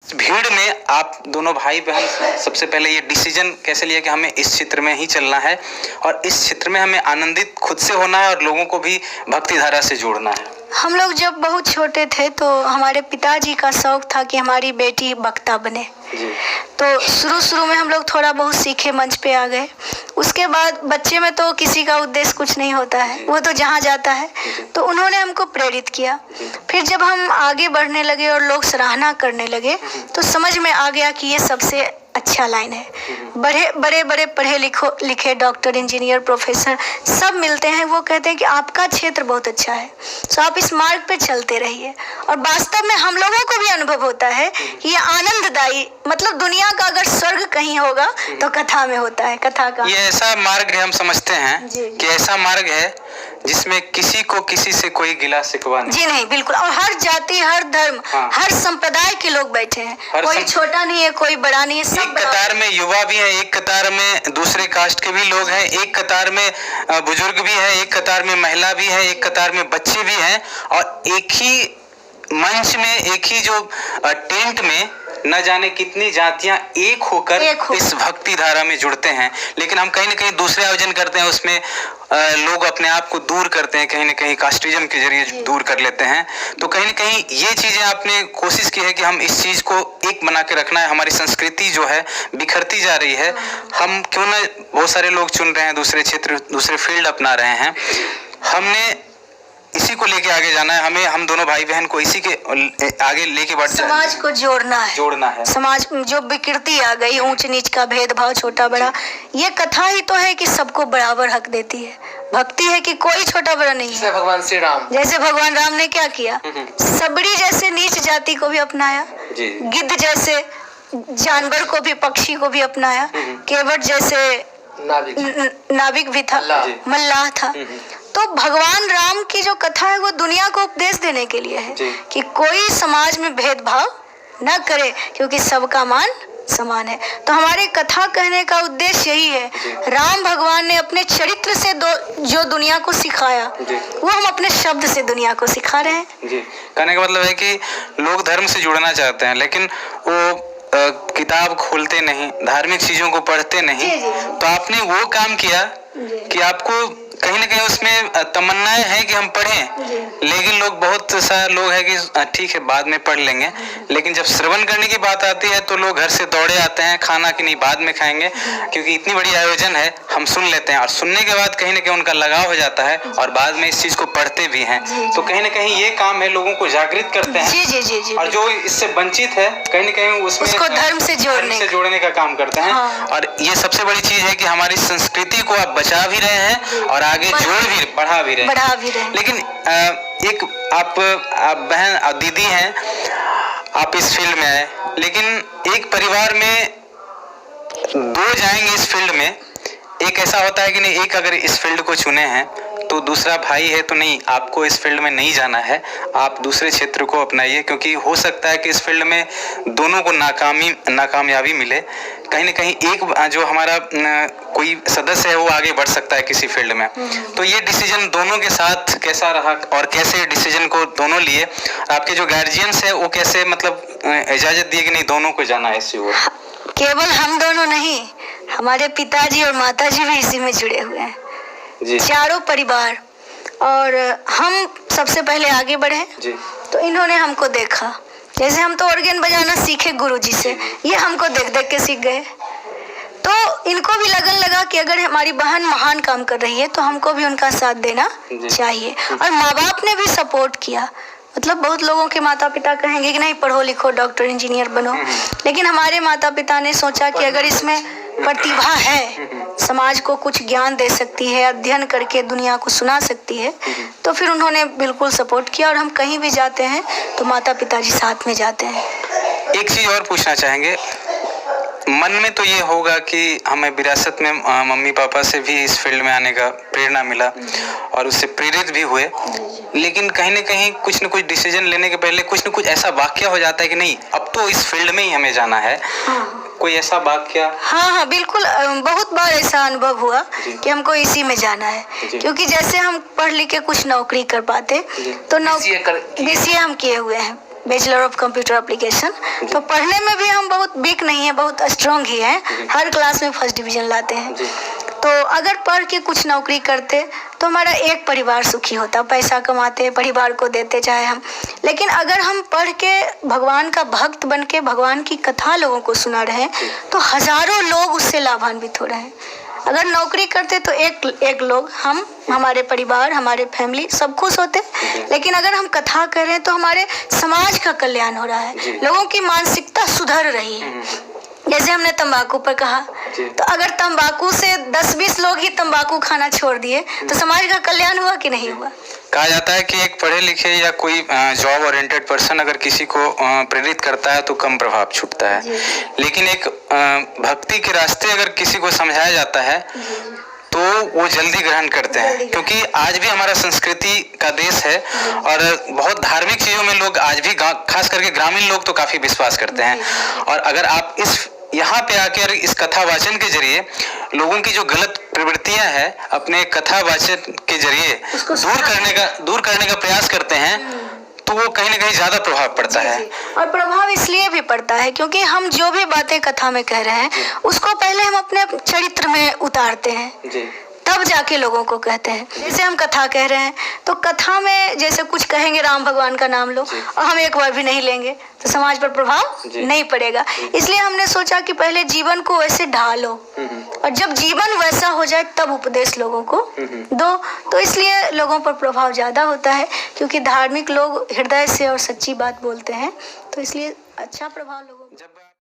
भीड़ में आप दोनों भाई बहन सबसे पहले ये डिसीजन कैसे लिया कि हमें इस क्षेत्र में ही चलना है और इस क्षेत्र में हमें आनंदित खुद से होना है और लोगों को भी भक्ति धारा से जोड़ना है? हम लोग जब बहुत छोटे थे तो हमारे पिताजी का शौक था कि हमारी बेटी वक्ता बने जी। तो शुरू में हम लोग थोड़ा बहुत सीखे, मंच पे आ गए। उसके बाद बच्चे में तो किसी का उद्देश्य कुछ नहीं होता है, वो तो जहाँ जाता है। तो उन्होंने हमको प्रेरित किया। फिर जब हम आगे बढ़ने लगे और लोग सराहना करने लगे तो समझ में आ गया कि ये सबसे अच्छा लाइन है। बड़े पढ़े लिखे डॉक्टर, इंजीनियर, प्रोफेसर सब मिलते हैं, वो कहते हैं कि आपका क्षेत्र बहुत अच्छा है, तो आप इस मार्ग पे चलते रहिए। और वास्तव में हम लोगों को भी अनुभव होता है कि ये आनंददायी, मतलब दुनिया का अगर स्वर्ग कहीं होगा तो कथा में होता है। कथा का ये ऐसा मार्ग है, हम समझते हैं कि ऐसा मार्ग है जिसमें किसी को किसी से कोई गिला शिकवा नहीं। जी नहीं, बिल्कुल। और हर जाति, हर धर्म, हर संप्रदाय के लोग बैठे हैं, कोई छोटा नहीं है, कोई बड़ा नहीं है, सब एक कतार में युवा भी है, एक कतार में दूसरे कास्ट के भी लोग हैं, एक कतार में बुजुर्ग भी है, एक कतार में महिला भी है, एक कतार में बच्चे भी हैं और एक ही मंच में, एक ही जो टेंट में न जाने कितनी जातियां एक होकर इस भक्ति धारा में जुड़ते हैं। लेकिन हम कहीं न कहीं दूसरे आयोजन करते हैं, उसमें लोग अपने आप को दूर करते हैं, कहीं न कहीं कास्टिज्म के जरिए दूर कर लेते हैं। तो कहीं न कहीं ये चीज़ें आपने कोशिश की है कि हम इस चीज़ को एक बना के रखना है। हमारी संस्कृति जो है बिखरती जा रही है, हम क्यों ना, बहुत सारे लोग चुन रहे हैं दूसरे क्षेत्र, दूसरे फील्ड अपना रहे हैं, हमने इसी को लेके आगे जाना है। हमें, हम दोनों भाई बहन को इसी के आगे लेके बढ़ जाना है। समाज को जोड़ना है। समाज जो विकृति आ गई, ऊंच नीच का भेदभाव, छोटा बड़ा, ये कथा ही तो है कि सबको बराबर हक देती है। भक्ति है कि कोई छोटा बड़ा नहीं है। जैसे भगवान राम ने क्या किया, सबड़ी जैसे नीच जाति को भी अपनाया, गिद्ध जैसे जानवर को भी, पक्षी को भी अपनाया, केवट जैसे नाविक भी था, मल्लाह था। तो भगवान राम की जो कथा है वो दुनिया को उपदेश देने के लिए है कि कोई समाज में भेदभाव न करे, क्योंकि सबका मान समान है। तो हमारे कथा कहने का उद्देश्य यही है। राम भगवान ने अपने चरित्र से जो दुनिया को सिखाया, वो हम अपने शब्द से दुनिया को सिखा रहे हैं। जी, कहने का मतलब है कि लोग धर्म से जुड़ना चाहते हैं, लेकिन वो किताब खोलते नहीं, धार्मिक चीजों को पढ़ते नहीं। तो आपने वो काम किया कि आपको कहीं ना कहीं उसमें तमन्नाएं हैं कि हम पढ़ें, लेकिन लोग, बहुत सारे लोग हैं कि ठीक है बाद में पढ़ लेंगे, लेकिन जब श्रवण करने की बात आती है तो लोग घर से दौड़े आते हैं, खाना कि नहीं बाद में खाएंगे, क्योंकि इतनी बड़ी आयोजन है, हम सुन लेते हैं और सुनने के बाद कहीं ना कहीं उनका लगाव हो जाता है और बाद में इस चीज को पढ़ते भी हैं। तो कहीं ना कहीं ये काम है, लोगों को जागृत करते हैं और जो इससे वंचित है कहीं ना कहीं उसको धर्म से जोड़ने का काम करते हैं। और ये सबसे बड़ी चीज है कि हमारी संस्कृति को आप बचा भी रहे हैं और आगे बढ़ा भी रहे। लेकिन एक आप बहन, दीदी हैं, आप इस फील्ड में आए, लेकिन एक परिवार में दो जाएंगे इस फील्ड में, एक ऐसा होता है कि नहीं, एक अगर इस फील्ड को चुने हैं तो दूसरा भाई है तो नहीं, आपको इस फील्ड में नहीं जाना है, आप दूसरे क्षेत्र को अपनाइए, क्योंकि हो सकता है कि इस फील्ड में दोनों को नाकामयाबी मिले। कहीं ना कहीं एक जो हमारा कोई सदस्य है वो आगे बढ़ सकता है किसी फील्ड में। तो ये डिसीजन दोनों के साथ कैसा रहा और कैसे डिसीजन को दोनों लिए? आपके जो गार्जियंस है वो कैसे, मतलब इजाजत दिए कि नहीं दोनों को जाना है इसी ओर? केवल हम दोनों नहीं, हमारे पिताजी और माताजी भी इसी में जुड़े हुए हैं जी। चारों परिवार, और हम सबसे पहले आगे बढ़े जी। तो इन्होंने हमको देखा, जैसे हम तो ऑर्गन बजाना सीखे गुरुजी से, ये हमको देख देख के सीख गए। तो इनको भी लगन लगा कि अगर हमारी बहन महान काम कर रही है तो हमको भी उनका साथ देना चाहिए। और माँ बाप ने भी सपोर्ट किया। मतलब बहुत लोगों के माता पिता कहेंगे कि नहीं पढ़ो लिखो, डॉक्टर इंजीनियर बनो, लेकिन हमारे माता पिता ने सोचा कि अगर इसमें प्रतिभा है, समाज को कुछ ज्ञान दे सकती है, अध्ययन करके दुनिया को सुना सकती है, तो फिर उन्होंने बिल्कुल सपोर्ट किया। और हम कहीं भी जाते हैं तो माता पिताजी साथ में जाते हैं। एक चीज और पूछना चाहेंगे, मन में तो ये होगा कि हमें विरासत में मम्मी पापा से भी इस फील्ड में आने का प्रेरणा मिला और उससे प्रेरित भी हुए, लेकिन कहीं ना कहीं कुछ न कुछ डिसीजन लेने के पहले कुछ न कुछ ऐसा वाक्य हो जाता है कि नहीं अब तो इस फील्ड में ही हमें जाना है। कोई ऐसा वाक्य? हाँ, बिल्कुल। बहुत बार ऐसा अनुभव हुआ कि हमको इसी में जाना है, क्योंकि जैसे हम पढ़ लिख के कुछ नौकरी कर पाते तो BCA हम किए हुए हैं, बैचलर ऑफ कंप्यूटर एप्लीकेशन। तो पढ़ने में भी हम बहुत वीक नहीं है, बहुत स्ट्रांग ही हैं। हर क्लास में फर्स्ट डिवीजन लाते हैं। तो अगर पढ़ के कुछ नौकरी करते तो हमारा एक परिवार सुखी होता, पैसा कमाते, परिवार को देते चाहे हम। लेकिन अगर हम पढ़ के भगवान का भक्त बन के भगवान की कथा लोगों को सुना रहे हैं तो हजारों लोग उससे लाभान्वित हो रहे हैं। अगर नौकरी करते तो एक लोग, हम, हमारे परिवार, हमारे फैमिली सब खुश होते। लेकिन अगर हम कथा कर रहे हैं तो हमारे समाज का कल्याण हो रहा है, लोगों की मानसिकता सुधर रही है। जैसे हमने तंबाकू पर कहा, तो अगर तंबाकू से 10-20 लोग ही तंबाकू खाना छोड़ दिए तो समाज का कल्याण हुआ कि नहीं हुआ? कहा जाता है कि एक पढ़े लिखे या कोई जॉब ओरिएंटेड पर्सन अगर किसी को प्रेरित करता है तो कम प्रभाव छूटता है, लेकिन एक भक्ति के रास्ते अगर किसी को समझाया जाता है तो वो जल्दी ग्रहण करते हैं। क्योंकि आज भी हमारा संस्कृति का देश है और बहुत धार्मिक चीजों में लोग आज भी, खास करके ग्रामीण लोग तो काफी विश्वास करते हैं। और अगर आप यहाँ पे आकर इस कथा वाचन के जरिए लोगों की जो गलत प्रवृत्तियां हैं अपने कथा वाचन के जरिए दूर करने का प्रयास करते हैं तो वो कहीं ना कहीं ज्यादा प्रभाव पड़ता है। और प्रभाव इसलिए भी पड़ता है क्योंकि हम जो भी बातें कथा में कह रहे हैं उसको पहले हम अपने चरित्र में उतारते हैं, तब जाके लोगों को कहते हैं। जैसे हम कथा कह रहे हैं तो कथा में जैसे कुछ कहेंगे राम भगवान का नाम लो और हम एक बार भी नहीं लेंगे तो समाज पर प्रभाव नहीं पड़ेगा। इसलिए हमने सोचा कि पहले जीवन को वैसे ढालो और जब जीवन वैसा हो जाए तब उपदेश लोगों को दो। तो इसलिए लोगों पर प्रभाव ज्यादा होता है क्योंकि धार्मिक लोग हृदय से और सच्ची बात बोलते हैं, तो इसलिए अच्छा प्रभाव लोगों